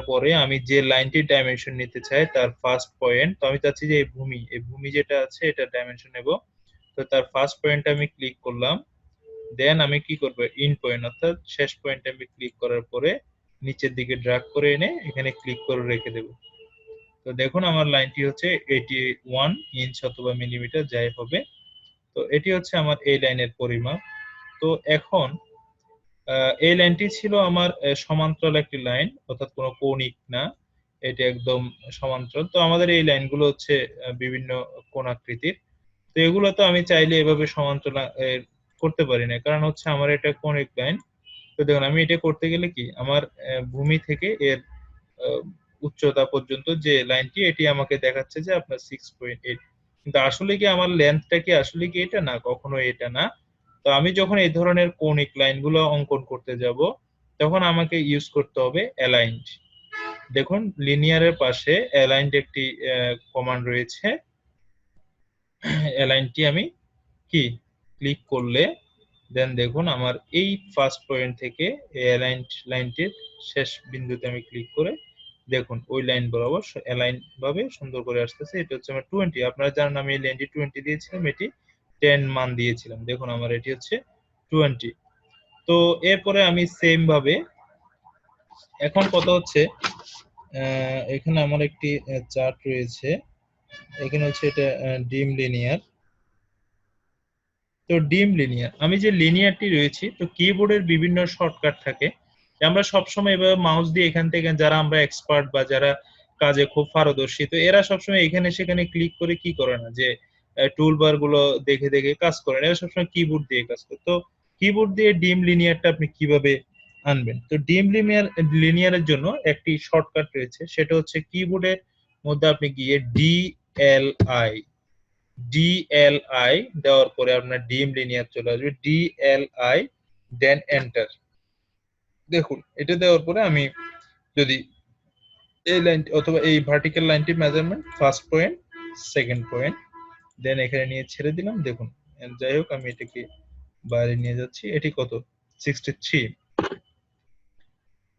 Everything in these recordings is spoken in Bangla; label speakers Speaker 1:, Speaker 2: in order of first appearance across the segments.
Speaker 1: পরে আমি যে লাইনটির ডাইমেনশন নিতে চাই তার ফার্স্ট পয়েন্ট, তো আমি চাচ্ছি যে এই ভূমি যেটা আছে এটা ডাইমেনশন নেব। তো তার ফার্স্ট পয়েন্টে আমি ক্লিক করলাম, দেন আমি কি করব, ইন পয়েন্ট অর্থাৎ শেষ পয়েন্টে আমি ক্লিক করার পরে নিচের দিকে ড্র্যাগ করে এনে এখানে ক্লিক করে রেখে দেব। তো দেখুন আমার লাইনটি হচ্ছে 81 ইঞ্চ অথবা মিলিমিটার যাই হবে। তো এটি হচ্ছে আমার এই লাইনের পরিমাপ। তো এখন এই লাইনটি ছিল আমার সমান্তরাল একটি লাইন, অর্থাৎ কোনো কৌণিক না, এটি একদম সমান্তরাল। তো আমাদের এই লাইনগুলো হচ্ছে বিভিন্ন কোণাকৃতির। তো এগুলো তো আমি চাইলে এভাবে সমান্তরাল করতে পারি না, কারণ হচ্ছে আমার এটা কৌণিক লাইন। তো দেখুন আমি এটা করতে গেলে কি আমার ভূমি থেকে এর আহ, উচ্চতা পর্যন্ত যে লাইনটি, এটি আমাকে দেখাচ্ছে যে আপনার 6.8, কিন্তু আসলে কি আমার লেন্থটা কি আসলে কি এটা না, কখনো এটা না। তো আমি যখন এই ধরনের কৌণিক লাইনগুলো অঙ্কন করতে যাব তখন আমাকে ইউজ করতে হবে অ্যালাইন্ড। দেখুন লিনিয়ারের পাশে অ্যালাইন্ড একটি কমান্ড রয়েছে। অ্যালাইনটি আমি কি ক্লিক করলে দেন দেখুন আমার এই ফার্স্ট পয়েন্ট থেকে এই অ্যালাইন্ড লাইনটির শেষ বিন্দুতে আমি ক্লিক করে দেখুন ওই লাইন বরাবর অ্যালাইন ভাবে সুন্দর করে আসতেছে। এটা হচ্ছে আমার 20, আপনারা জানেন আমি এই লাইনটি 20 দিয়েছিলাম, এটি 10 মান দিয়েছিলাম। দেখুন আমার এটি হচ্ছে 20। তো এরপরে আমি সেম ভাবে এখন কথা হচ্ছে এখানে আমার একটি চার্ট রয়েছে, এখানে হচ্ছে এটা ডিম লিনিয়ার। তো ডিম লিনিয়ার, আমি যে লিনিয়ারটি রয়েছে, তো কিবোর্ডের বিভিন্ন শর্টকাট থাকে, আমরা সবসময় এভাবে মাউস দিয়ে এখান থেকে, যারা আমরা এক্সপার্ট বা যারা কাজে খুব পারদর্শী, তো এরা সবসময় এখানে সেখানে ক্লিক করে কি করে না যে টুল বার গুলো দেখে দেখে কাজ করে না, এরা সবসময় কিবোর্ড দিয়ে কাজ করে। তো কিবোর্ড দিয়ে ডিম লিনিয়ারটা আপনি কিভাবে আনবেন? তো ডিম লিনিয়ারের জন্য একটি শর্টকাট রয়েছে, সেটা হচ্ছে কিবোর্ডের মধ্যে আপনি গিয়ে ডিএলআই ডিএলআই দেওয়ার পরে আপনার ডিম লিনিয়ার চলে আসবে, ডিএলআই দেন এন্টার। দেখুন এটা দেওয়ার পরে আমি যদি এই লাইন অথবা এই ভার্টিক্যাল লাইনটি measurement first point second point then এখানে নিয়ে ছেড়ে দিলাম। দেখুন যাই হোক আমি এটাকে বাইরে নিয়ে যাচ্ছি, এটি কত 63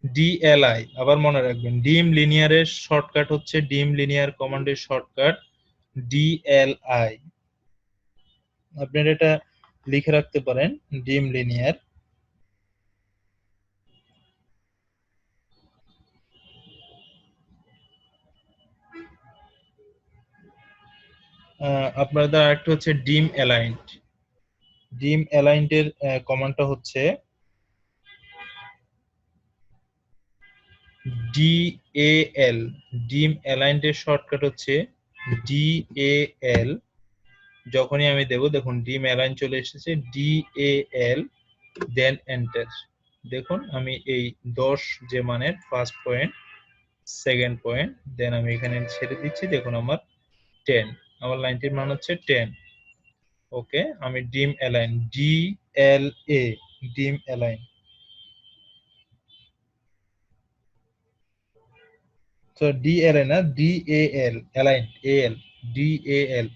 Speaker 1: ডিএলআই। আবার মনে রাখবেন ডিম লিনিয়ারের শর্টকাট হচ্ছে, ডিম লিনিয়ার কমান্ডের শর্টকাট ডিএলআই। আপনারা এটা লিখে রাখতে পারেন, ডিম লিনিয়ার। আপনাদের আরেকটা হচ্ছে ডিম অ্যালাইন্ড। ডিম অ্যালাইন্ড এর কমান্ডটা হচ্ছে ডিএএল। ডিম অ্যালাইন্ড এর শর্টকাট হচ্ছে ডিএএল। যখনই আমি দেব দেখুন ডিম অ্যালাইন চলে এসেছে, ডিএএল দেন এন্টার। দেখুন আমি এই 10 যে মানের ফার্স্ট পয়েন্ট সেকেন্ড পয়েন্ট দেন আমি এখানে ছেড়ে দিচ্ছি। দেখুন আমার 10, আমার লাইনটির মান হচ্ছে 10। ওকে, আমি ডিম অ্যালাইন ডিএলএ ডিম অ্যালাইন, তো ডিএলএ না ডিএএল অ্যালাইন এএল ডিএএল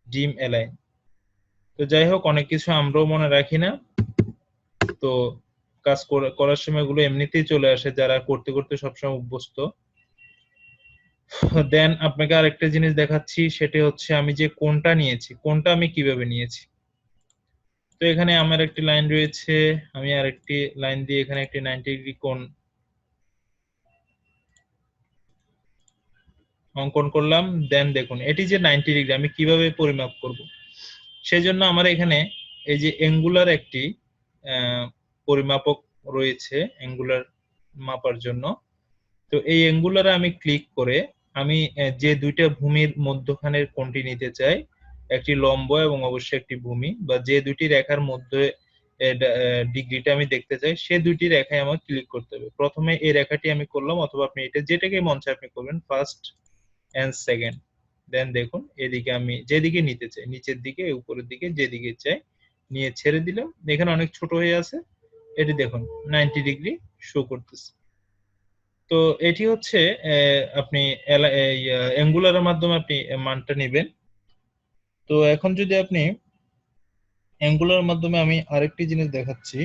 Speaker 1: ডিম অ্যালাইন। তো যাই হোক অনেক কিছু আমরাও মনে রাখি না, তো কাজ করার সময় এগুলো এমনিতেই চলে আসে যারা করতে করতে সবসময় অভ্যস্ত। দেন আপনাকে আরেকটা জিনিস দেখাচ্ছি, সেটা হচ্ছে আমি যে কোণটা নিয়েছি, কোণটা আমি কিভাবে নিয়েছি। তো এখানে আমার একটি লাইন রয়েছে, আমি আরেকটি লাইন দিয়ে এখানে একটি 90 ডিগ্রি কোণ অঙ্কন করলাম। দেন দেখুন এটি যে 90 ডিগ্রি আমি কিভাবে পরিমাপ করব, সেজন্য আমার এখানে এই যে অ্যাঙ্গুলার একটি পরিমাপক রয়েছে অ্যাঙ্গুলার মাপার জন্য। তো এই অ্যাঙ্গুলারে আমি ক্লিক করে আমি যে দুইটা ভূমির মধ্যখানের কোণটি নিতে চাই, একটি লম্ব এবং অবশ্যই একটি ভূমি, বা যে দুটি রেখার মধ্যে ডিগ্রিটা আমি দেখতে চাই, সে দুইটি রেখায় আমার ক্লিক করতে হবে। প্রথমে এই রেখাটি আমি করলাম, অথবা আপনি এটা যেটাকে মন চায় আপনি করবেন, ফার্স্ট এন্ড সেকেন্ড। দেন দেখুন এদিকে আমি যেদিকে নিতে চাই, নিচের দিকে উপরের দিকে যেদিকে চাই নিয়ে ছেড়ে দিলাম। এখানে অনেক ছোট হয়ে আছে, এটি দেখুন 90 ডিগ্রি শো করতেছে। তো এটি হচ্ছে আপনি অ্যাঙ্গুলারের মাধ্যমে আপনি মানটা নেবেন। তো এখন যদি আপনি অ্যাঙ্গুলার মাধ্যমে আমি আরেকটি জিনিস দেখাচ্ছি,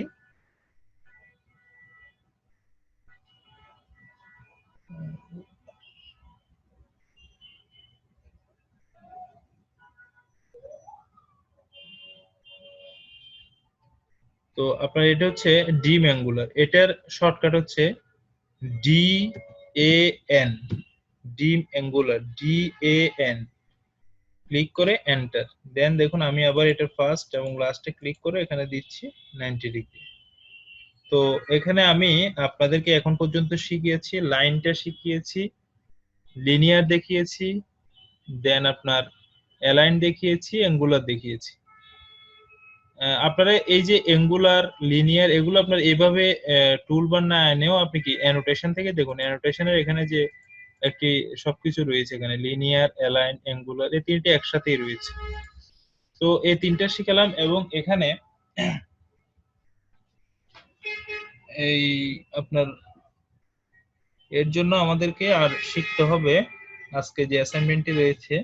Speaker 1: তো আপনার এটা হচ্ছে ডিম অ্যাঙ্গুলার, এটার শর্টকাট হচ্ছে ডি এ এন, ডিম angular, D A N, click করে এন্টার। দেন দেখুন আমি আবার এটা ফার্স্ট এবং লাস্টে ক্লিক করে এখানে দিচ্ছি 90 ডিগ্রি। তো এখানে আমি আপনাদেরকে এখন পর্যন্ত শিখিয়েছি, লাইনটা শিখিয়েছি, লিনিয়ার দেখিয়েছি, দেন আপনার অ্যালাইন দেখিয়েছি, অ্যাঙ্গুলার দেখিয়েছি। আপনারা এই যে অ্যাঙ্গুলার, লিনিয়ার এগুলো আপনার এইভাবে টুলবার না এনেও আপনি কি অ্যানোটেশন থেকে দেখুন, অ্যানোটেশনের এখানে যে একটি সবকিছু রয়েছে, এখানে লিনিয়ার, অ্যালাইন, অ্যাঙ্গুলার এই তিনটে একসাথেই রয়েছে। তো এই তিনটা শিখালাম এবং এখানে এই আপনার এর জন্য আমাদেরকে আর শিখতে হবে আজকে যে অ্যাসাইনমেন্টটি রয়েছে,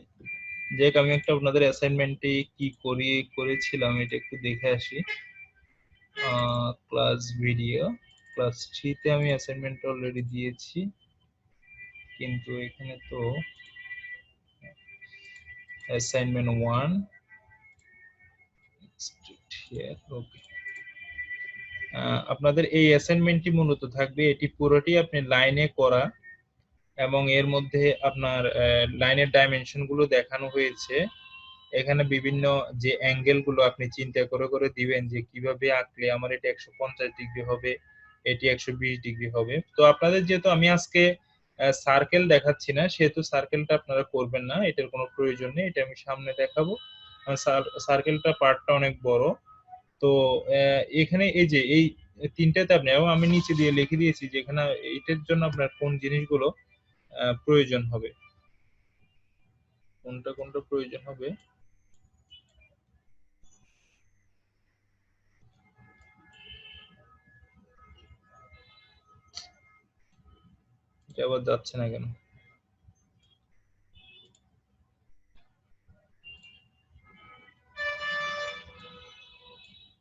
Speaker 1: যে আমি একটা আপনাদের অ্যাসাইনমেন্টে কি করেছিলাম এটা একটু দেখে আসি। ক্লাস ভিডিও ক্লাস 3 তে আমি অ্যাসাইনমেন্ট অলরেডি দিয়েছি, কিন্তু এখানে তো অ্যাসাইনমেন্ট 1 ওকে। আপনাদের এই অ্যাসাইনমেন্টটি মূলত থাকবে, এটি পুরোটি আপনি লাইনে করা এবং এর মধ্যে আপনার লাইনের ডাইমেনশন গুলো দেখানো হয়েছে। এখানে বিভিন্ন যে অ্যাঙ্গেল গুলো আপনি চিন্তা করে করে দিবেন যে কিভাবে আঁকলে আমার এটা 150 ডিগ্রি হবে, এটি 120 ডিগ্রি হবে। তো আপনাদের যেহেতু আমি আজকে সার্কেল দেখাচ্ছি না, সেহেতু সার্কেলটা আপনারা করবেন না, এটার কোনো প্রয়োজন নেই, এটা আমি সামনে দেখাবো। সার্কেলটা পার্টটা অনেক বড়। তো এখানে এই যে এই তিনটাতে আপনি, এবং আমি নিচে দিয়ে লিখে দিয়েছি যে এখানে এইটার জন্য আপনার কোন জিনিসগুলো প্রয়োজন হবে, কোনটা কোনটা প্রয়োজন হবে। এটা আবার যাচ্ছে না কেন?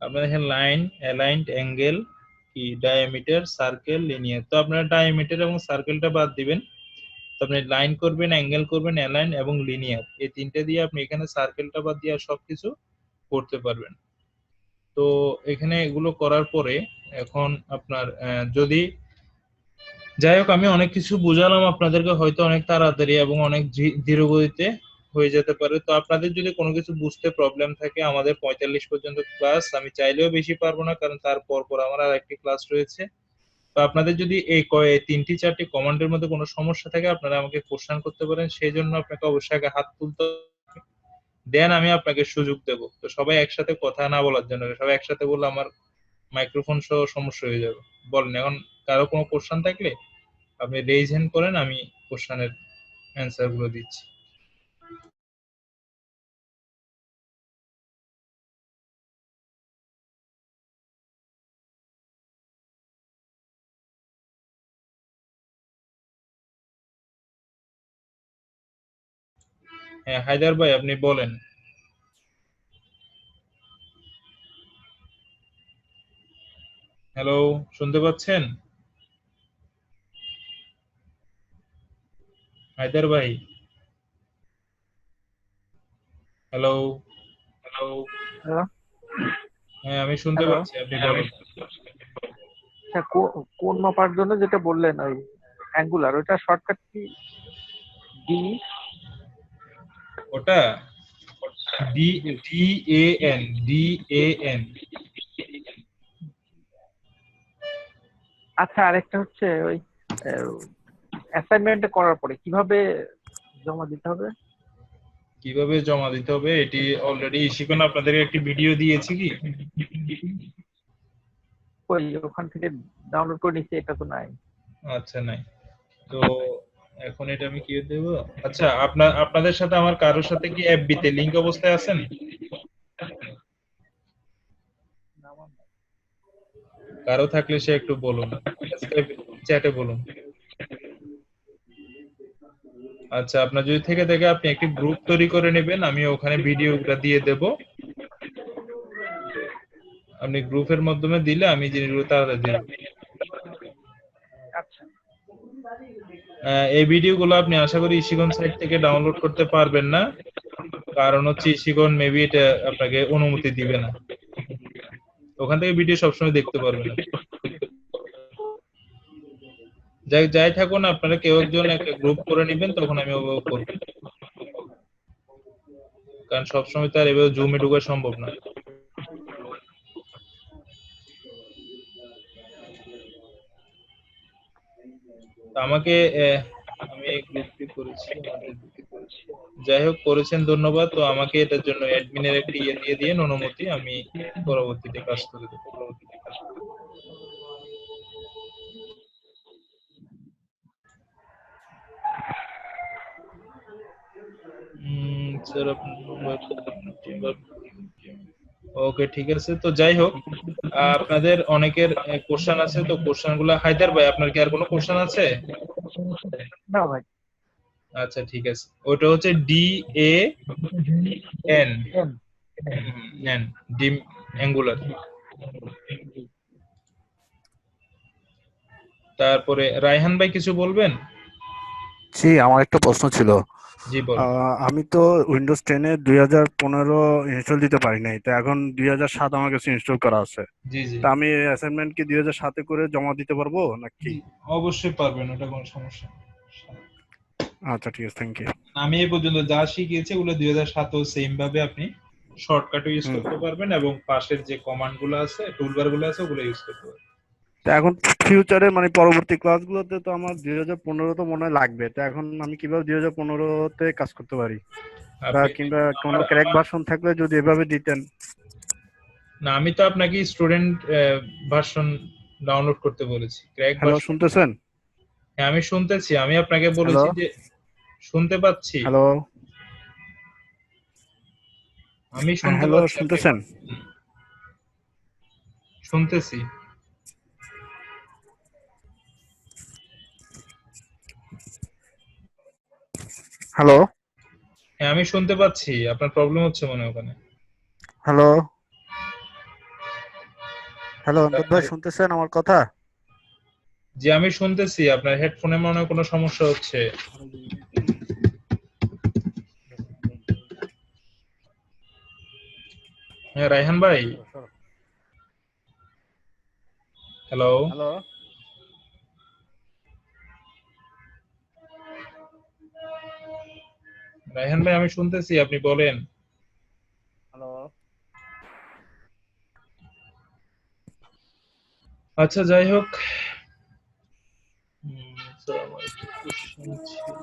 Speaker 1: আপনার এখানে লাইন, অ্যালাইনড, অ্যাঙ্গেল, কি ডায়ামিটার, সার্কেল, লিনিয়ার। তো আপনারা ডায়ামিটার এবং সার্কেলটা বাদ দিবেন। তো আপনি লাইন করবেন, অ্যাঙ্গেল করবেন, অ্যালাইন এবং লিনিয়ার, এই তিনটে দিয়ে আপনি এখানে সার্কেলটা বাদ দিয়ে সবকিছু করতে পারবেন। তো এখানে এগুলো করার পরে এখন আপনার যদি, যাই হোক আমি অনেক কিছু বুঝালাম আপনাদেরকে, হয়তো অনেক তাড়াতাড়ি এবং অনেক ধীর গতিতে হয়ে যেতে পারে। তো আপনাদের যদি কোনো কিছু বুঝতে প্রবলেম থাকে, আমাদের 45 পর্যন্ত ক্লাস, আমি চাইলেও বেশি পারবো না, কারণ তারপর পর আমার আর একটি ক্লাস রয়েছে। তো আপনাদের যদি এই তিনটি চারটি কমান্ডের মধ্যে কোনো সমস্যা থাকে, আপনারা আমাকে কোশ্চেন করতে পারেন, সেই জন্য আপনাকে অবশ্যই আগে হাত তুলতে, দেন আমি আপনাকে সুযোগ দেব। তো সবাই একসাথে কথা না বলার জন্য, সবাই একসাথে বললে আমার মাইক্রোফোন সহ সমস্যা হয়ে যাবে। বলেন এখন কারো কোনো কোশ্চেন থাকলে আপনি রেইজ হ্যান্ড করেন, আমি কোশ্চেনের অ্যান্সার গুলো দিচ্ছি। হ্যাঁ হায়দার ভাই, আপনি বলেন। হ্যালো, শুনতে পাচ্ছেন হায়দার ভাই? হ্যালো।
Speaker 2: হ্যালো।
Speaker 1: হ্যাঁ আমি শুনতে
Speaker 2: হ্যালো।
Speaker 1: পাচ্ছি, আপনি বলেন।
Speaker 2: আচ্ছা, কোন মাপার জন্য যেটা বললেন ওই অ্যাঙ্গুলার, ওটা শর্টকাট কি? ডি?
Speaker 1: ওটা D,
Speaker 2: G.
Speaker 1: D A N, D A N.
Speaker 2: আচ্ছা, আরেকটা হচ্ছে ওই অ্যাসাইনমেন্টে করার পরে কিভাবে জমা দিতে হবে?
Speaker 1: কিভাবে জমা দিতে হবে এটি অলরেডি শিখুন, আপনাদেরকে একটি ভিডিও দিয়েছি কি?
Speaker 2: ওই ওখান থেকে ডাউনলোড করে নিচ্ছি, এটা তো নাই।
Speaker 1: আচ্ছা নাই। তো এখন এটা আমি কি দেব? আচ্ছা, আপনাদের সাথে আমার কারোর সাথে কি এফবি তে লিংক অবস্থায় আছেন? কারো থাকলে সে একটু বলুন, স্কাইপ চ্যাটে বলুন। আচ্ছা, আপনার যদি থেকে থাকে আপনি একটি গ্রুপ তৈরি করে নেবেন, আমি ওখানে ভিডিওটা দিয়ে দেব। আপনি গ্রুপের মাধ্যমে দিলে আমি জিনিসগুলো তাড়াতাড়ি দিয়ে দেব।
Speaker 2: আচ্ছা।
Speaker 1: এই ভিডিওগুলো আপনি আশা করি ইশিগন সাইট থেকে ডাউনলোড করতে পারবেন না, কারণ হচ্ছে ইশিগন মেবি এটা আপনাকে অনুমতি দিবে না। ওখান থেকে ভিডিও সবসময় দেখতে পারবেন আপনি। যাই থাকুন, আপনারা কেউ একজন একটা গ্রুপ করে নেবেন, তখন আমি ওভাবে করবো, কারণ সবসময় তো আর এভাবে জুমে ঢোকা সম্ভব না। আমাকে আমি গ্রুপটি করেছি আমাদের, যাই হোক করেছেন, ধন্যবাদ। তো আমাকে এটার জন্য অ্যাডমিনের একটা ইয়ে দিয়ে দিন, অনুমতি, আমি পরবর্তীতে কাজ করে দেবো। স্যার ওকে, ঠিক আছে। তো যাই হোক, আপনাদের অনেকের কোশ্চেন আছে, তো কোশ্চেন গুলো, হায়দার ভাই আপনার কি আর কোনো কোশ্চেন আছে?
Speaker 2: না ভাই।
Speaker 1: আচ্ছা ঠিক আছে, ওটা হচ্ছে DAN, এন, ডিম অ্যাঙ্গুলার। তারপরে রায়হান ভাই কিছু বলবেন?
Speaker 3: জি, আমার একটা প্রশ্ন ছিল।
Speaker 1: জি বলেন।
Speaker 3: আমি তো উইন্ডোজ 10-এ 2015 ইনস্টল দিতে পারি নাই, তো এখন 2007 আমার কাছে ইনস্টল করা আছে।
Speaker 1: জি জি
Speaker 3: তা আমি অ্যাসাইনমেন্ট কি 2007-এ করে জমা দিতে পারবো নাকি?
Speaker 1: জি, অবশ্যই পারবেন, ওটা কোনো সমস্যা না।
Speaker 3: আচ্ছা ঠিক আছে, থ্যাংক ইউ।
Speaker 1: আমি এই পর্যন্ত যা শিখিয়েছি ওগুলো 2007ও সেম ভাবে আপনি শর্টকাটও ইউজ
Speaker 3: হুম।
Speaker 1: করতে পারবেন, এবং পাশের যে কমান্ড গুলো আছে, টুলবার গুলো আছে, ওগুলো ইউজ করতে পারবেন।
Speaker 3: তো এখন ফিউচারে মানে পরবর্তী ক্লাসগুলোতে তো আমার 2015 তো মনে হয় লাগবে, তো এখন আমি কিভাবে 2015-তে কাজ করতে পারি? বা
Speaker 1: আপনি
Speaker 3: কিংবা কোনো
Speaker 1: আমার
Speaker 3: ক্র্যাক
Speaker 1: আমার
Speaker 3: ভার্সন থাকলে যদি এভাবে দিতেন।
Speaker 1: না, আমি তো আপনাকে স্টুডেন্ট ভার্সন ডাউনলোড করতে বলেছি, ক্র্যাক
Speaker 3: হ্যালো,
Speaker 1: ভার্সন।
Speaker 3: শুনতেছেন?
Speaker 1: হ্যাঁ আমি শুনতেছি, আমি আপনাকে
Speaker 3: হ্যালো,
Speaker 1: বলেছি যে শুনতে পাচ্ছি,
Speaker 3: হ্যালো,
Speaker 1: আমি শুনতে
Speaker 3: হ্যালো,
Speaker 1: পাচ্ছি, আপনি
Speaker 3: শুনতেছেন?
Speaker 1: শুনতেছি।
Speaker 3: হ্যালো,
Speaker 1: হ্যাঁ আমি শুনতে পাচ্ছি, আপনার প্রবলেম হচ্ছে মনে হয় ওখানে।
Speaker 3: হ্যালো, হ্যালো, অন্তর ভাই, শুনতেছেন আমার কথা?
Speaker 1: জি আমি শুনতেছি, আপনার হেডফোনে মনে হয় কোনো সমস্যা হচ্ছে। হ্যাঁ রায়হান ভাই, হ্যালো।
Speaker 3: হ্যালো,
Speaker 1: রায়হান ভাই আমি শুনতেছি, আপনি বলেন।
Speaker 3: হ্যালো।
Speaker 1: আচ্ছা যাই হোক, তো আমার একটা কোশ্চেন ছিল,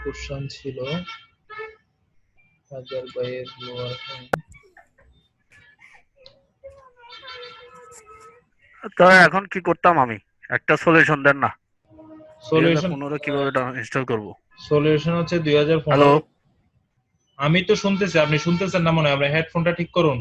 Speaker 1: কোশ্চেন ছিল হাজার ভাইয়ের লোয়ার হ্যান্ড।
Speaker 3: তো এখন কি করতাম আমি? একটা সলিউশন দেন না।
Speaker 1: সলিউশন,
Speaker 3: 2015 কিভাবে ইনস্টল করব?
Speaker 1: সলিউশন হচ্ছে
Speaker 3: হ্যালো,
Speaker 1: 2015। আমি তো শুনতেছি, আপনি শুনতেছেন না মনে হয়, আপনার হেডফোনটা ঠিক করুন।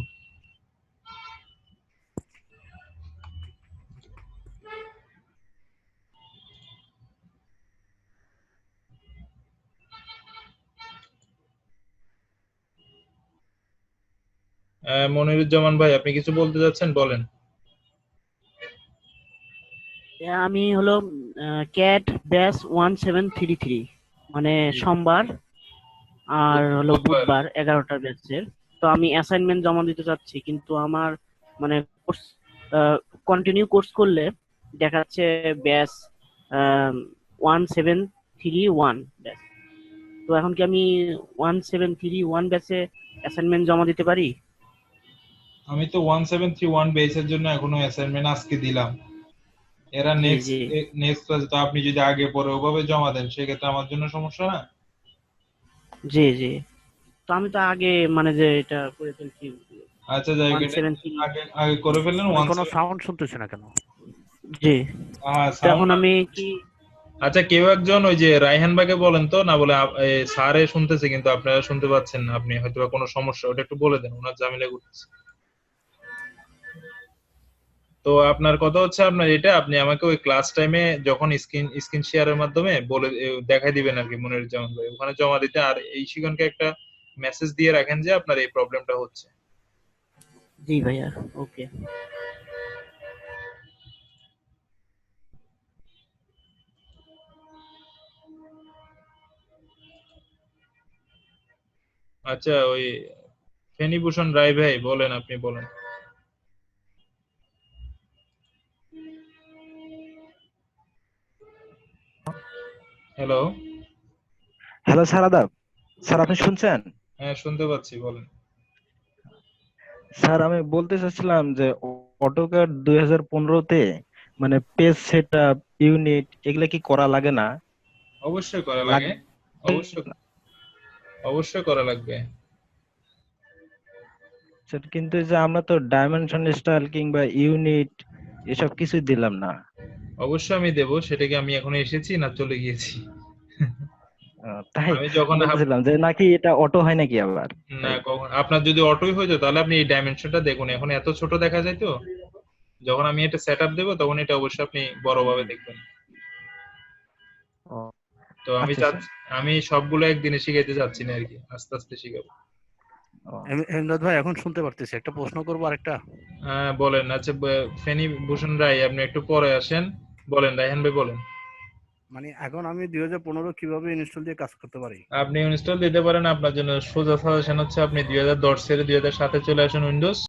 Speaker 1: মনিরুজ্জামান ভাই আপনি কিছু বলতে যাচ্ছেন, বলেন।
Speaker 4: আমি হলো ক্যাট ব্যাস 1733, মানে
Speaker 1: জি,
Speaker 4: সোমবার আর হলো
Speaker 1: বুধবার।
Speaker 4: বুধবার 11টার ব্যাচের। তো আমি অ্যাসাইনমেন্ট জমা দিতে চাচ্ছি, কিন্তু আমার মানে কোর্স কন্টিনিউ কোর্স করলে দেখাচ্ছে ব্যাচ 1731 ব্যাচ। তো এখন কি আমি 1731 ব্যাচে অ্যাসাইনমেন্ট জমা দিতে পারি?
Speaker 1: আমি তো 1731 বেসের জন্য এখনো অ্যাসাইনমেন্ট আজকে দিলাম। এরা
Speaker 4: জি
Speaker 1: নেক্সট
Speaker 4: জি
Speaker 1: নেক্সট ক্লাসে, তো আপনি যদি আগে পরে ওভাবে জমা দেন সেক্ষেত্রে আমার জন্য সমস্যা না।
Speaker 4: জি জি। তো আমি তো আগে মানে যে এটা করে ফেলছি
Speaker 1: আচ্ছা যাই হোক,
Speaker 4: ওয়ান
Speaker 1: এটা
Speaker 4: সেভেন থ্রি
Speaker 1: আগে আগে করে ফেললেন
Speaker 3: আমি
Speaker 1: ওয়ান
Speaker 3: কোনো
Speaker 1: সেভেন।
Speaker 3: সাউন্ড শুনতেছি না কেন?
Speaker 4: জি। তো
Speaker 1: সাউন্ড।
Speaker 4: এখন আমি কি
Speaker 1: আচ্ছা কেউ একজন ওই যে রায়হান ভাইকে বলেন তো, না বলে স্যারে শুনতেছে কিন্তু আপনারা শুনতে পাচ্ছেন না, আপনি হয়তো বা কোনো সমস্যা, ওটা একটু বলে দেন, ওনার ঝামেলা করতেছে। তো আপনার কথা হচ্ছে, আপনার এটা আপনি আমাকে ওই ক্লাস টাইমে যখন স্ক্রিন শেয়ারের মাধ্যমে বলে দেখাই দিবেন আর কি, মনিরুজ্জামান ভাই, ওখানে জমা দিতে। আর এই শিখনকে একটা মেসেজ দিয়ে রাখেন যে আপনার এই প্রবলেমটা হচ্ছে।
Speaker 4: জি ভাইয়া, ওকে।
Speaker 1: আচ্ছা, ওই ফেনীভূষণ রায় ভাই বলেন, আপনি বলেন। হ্যালো।
Speaker 5: হ্যালো স্যার, আদাব। স্যার আপনি শুনছেন?
Speaker 1: হ্যাঁ, শুনতে পাচ্ছি, বলেন।
Speaker 5: স্যার আমি বলতে চাচ্ছিলাম যে অটোক্যাড 2015-তে মানে পেজ সেটআপ, ইউনিট এগুলা কি করা লাগে না?
Speaker 1: অবশ্যই করা লাগে,
Speaker 5: লাগবে
Speaker 1: অবশ্যই, অবশ্যই করা লাগবে।
Speaker 5: স্যার, কিন্তু এই যে আমরা তো ডাইমেনশন স্টাইল কিংবা ইউনিট এসব কিছুই দিলাম না।
Speaker 1: অবশ্যই আমি দেব, সেটা কি আমি এখনো এসেছি না চলে গিয়েছি?
Speaker 5: তাই
Speaker 1: আমি যখন
Speaker 5: বলতেছিলাম যে নাকি এটা অটো হয় নাকি আবার,
Speaker 1: না,
Speaker 5: তাই।
Speaker 1: কখন আপনার যদি অটোই হইতো তাহলে আপনি এই ডাইমেনশনটা দেখুন, এখন এত ছোট দেখা যায় তো। যখন আমি এটা সেটআপ দেব তখন এটা অবশ্যই আপনি বড়ভাবে দেখবেন।
Speaker 5: ও,
Speaker 1: তো আমি
Speaker 5: আচ্ছা স্যার।
Speaker 1: চাচ্ছি, আমি সবগুলো একদিনে শিখাইতে চাচ্ছি না আর কি, আস্তে আস্তে শিখাবো।
Speaker 5: ও,
Speaker 3: এমদাদ ভাই এখন শুনতে পারতেছি, একটা প্রশ্ন করবো আরেকটা।
Speaker 1: হ্যাঁ বলেন। আচ্ছা, ফেনীভূষণ রায় আপনি একটু পরে আসেন, বলেন রায়হান ভাই বলেন।
Speaker 3: মানে এখন আমি 2015 কিভাবে ইনস্টল দিয়ে কাজ করতে পারি?
Speaker 1: আপনি ইনস্টল দিতে পারেন, আপনার জন্য সোজা সাজেশন হচ্ছে আপনি 2010 ছেড়ে 2007-এ চলে আসেন উইন্ডোজ।